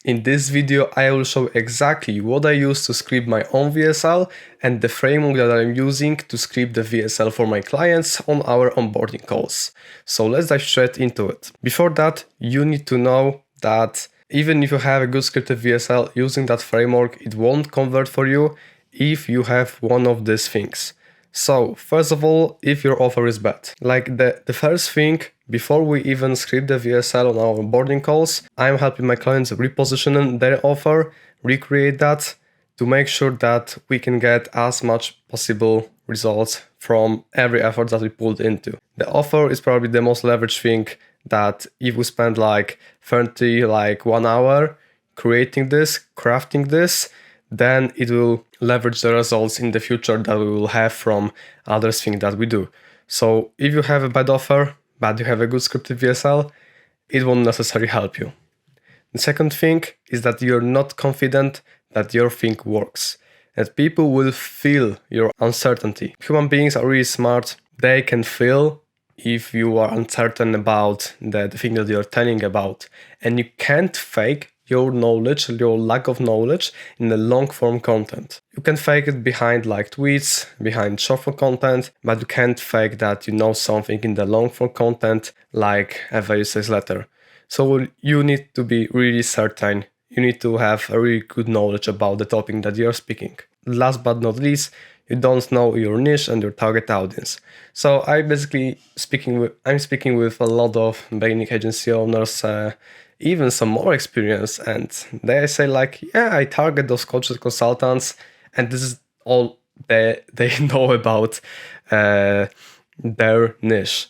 In this video, I will show exactly what I use to script my own VSL and the framework that I'm using to script the VSL for my clients on our onboarding calls. So let's dive straight into it. Before that, you need to know that even if you have a good scripted VSL using that framework, it won't convert for you if you have one of these things. So first of all, if your offer is bad, like the first thing, before we even script the VSL on our onboarding calls, I'm helping my clients reposition their offer, recreate that to make sure that we can get as much possible results from every effort that we put into. The offer is probably the most leveraged thing that if we spend like 1 hour creating this, crafting this, then it will leverage the results in the future that we will have from other things that we do. So if you have a bad offer, but you have a good scripted VSL, it won't necessarily help you. The second thing is that you're not confident that your thing works, and people will feel your uncertainty. Human beings are really smart. They can feel if you are uncertain about the thing that you're telling about, and you can't fake your knowledge, your lack of knowledge in the long form content. You can fake it behind like tweets, behind short form content, but you can't fake that you know something in the long form content like a VSL letter. So you need to be really certain. You need to have a really good knowledge about the topic that you're speaking. Last but not least, you don't know your niche and your target audience. So I'm speaking with a lot of beginning agency owners, even some more experience, and they say like, yeah, I target those coaches, consultants, and this is all they know about their niche.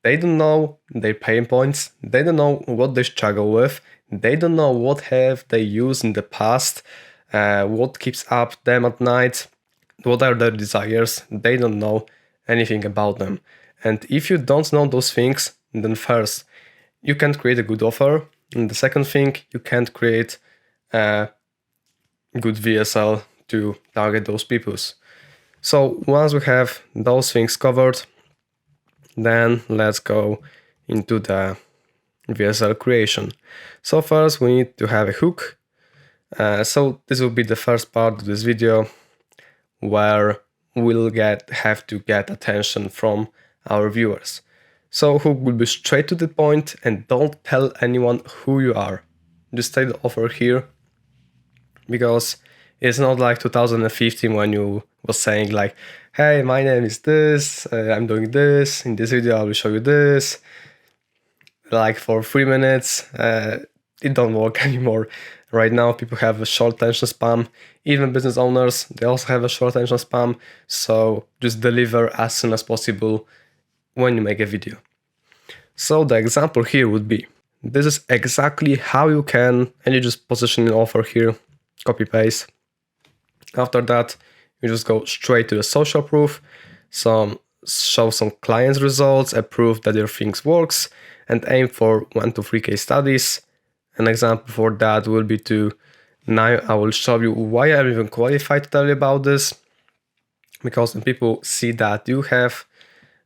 They don't know their pain points. They don't know what they struggle with. They don't know what have they used in the past, what keeps up them at night, what are their desires. They don't know anything about them. And if you don't know those things, then first, you can't create a good offer. And the second thing, you can't create a good VSL to target those peoples. So once we have those things covered, then let's go into the VSL creation. So first we need to have a hook. So this will be the first part of this video where we'll have to get attention from our viewers. So hook will be straight to the point and don't tell anyone who you are. Just take the offer here, because it's not like 2015 when you was saying like, hey, my name is this, I'm doing this, in this video I will show you this, like for 3 minutes. It don't work anymore. Right now people have a short attention span. Even business owners, they also have a short attention span. So just deliver as soon as possible when you make a video. So the example here would be, this is exactly how you can, and you just position an offer here, copy paste. After that, you just go straight to the social proof, show some clients results, a proof that your things works, and aim for 1 to 3 case studies. An example for that will be now I will show you why I'm even qualified to tell you about this, because when people see that you have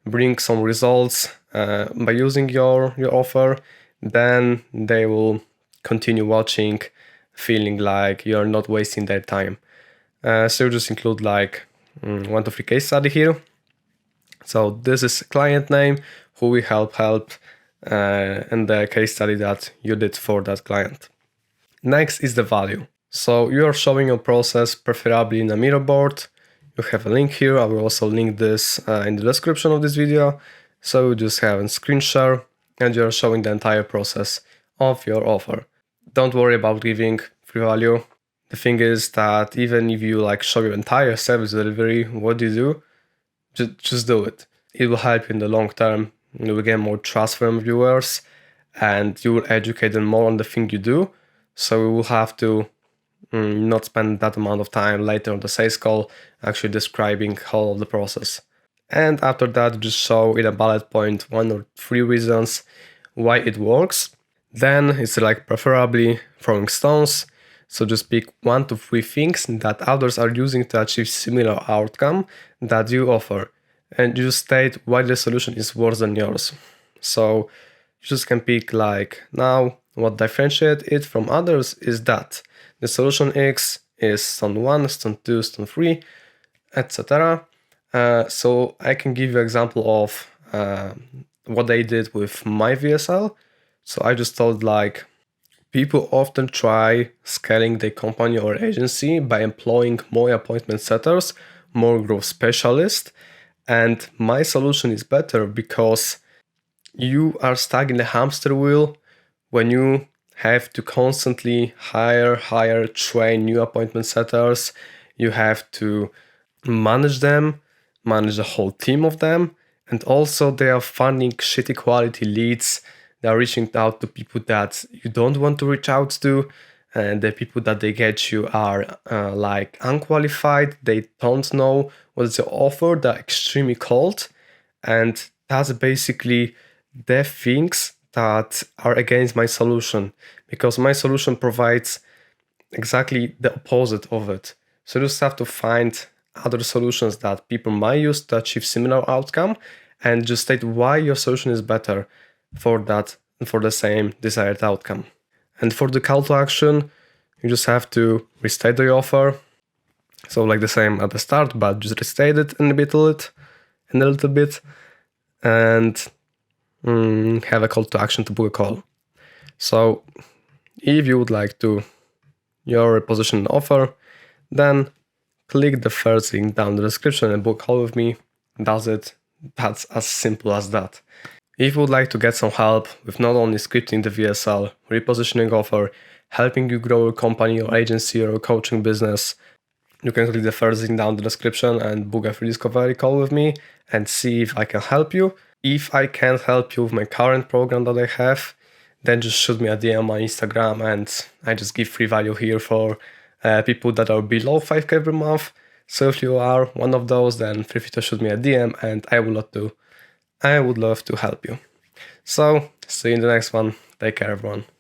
bring some results by using your offer, then they will continue watching, feeling like you're not wasting their time. So you just include like 1 to 3 case study here. So this is client name, who we help, and the case study that you did for that client. Next is the value. So you are showing your process preferably in a Miro board. You have a link here. I will also link this in the description of this video. So you just have a screen share and you're showing the entire process of your offer. Don't worry about giving free value. The thing is that even if you like show your entire service delivery, what do you do? Just do it. It will help you in the long term. You will get more trust from viewers and you will educate them more on the thing you do. So you will have to not spend that amount of time later on the sales call actually describing all of the process. And after that, just show in a bullet point 1 or 3 reasons why it works. Then it's like preferably throwing stones. So just pick 1 to 3 things that others are using to achieve similar outcome that you offer. And you just state why the solution is worse than yours. So you just can pick like, now what differentiates it from others is that the solution X is stone 1, stone 2, stone 3, etc. So I can give you an example of what I did with my VSL. So I just thought like people often try scaling their company or agency by employing more appointment setters, more growth specialists, and my solution is better because you are stuck in the hamster wheel when you have to constantly hire, train new appointment setters. You have to manage them, manage the whole team of them, and also they are finding shitty quality leads. They are reaching out to people that you don't want to reach out to, and the people that they get you are like unqualified. They don't know what's the offer. They're extremely cold, and that's basically the things that are against my solution, because my solution provides exactly the opposite of it. So you just have to find other solutions that people might use to achieve similar outcome and just state why your solution is better for that, for the same desired outcome. And for the call to action, you just have to restate the offer. So like the same at the start, but just restate it in a little bit, and have a call to action to book a call. So if you would like to your position offer, then click the first link down in the description and book a call with me. That's it. That's as simple as that. If you would like to get some help with not only scripting the VSL, repositioning offer, helping you grow a company or agency or a coaching business, you can click the first link down in the description and book a free discovery call with me and see if I can help you. If I can't help you with my current program that I have, then just shoot me a DM on Instagram, and I just give free value here for people that are below 5k per month. So if you are one of those, then feel free to shoot me a DM, and I would love to help you. So see you in the next one. Take care, everyone.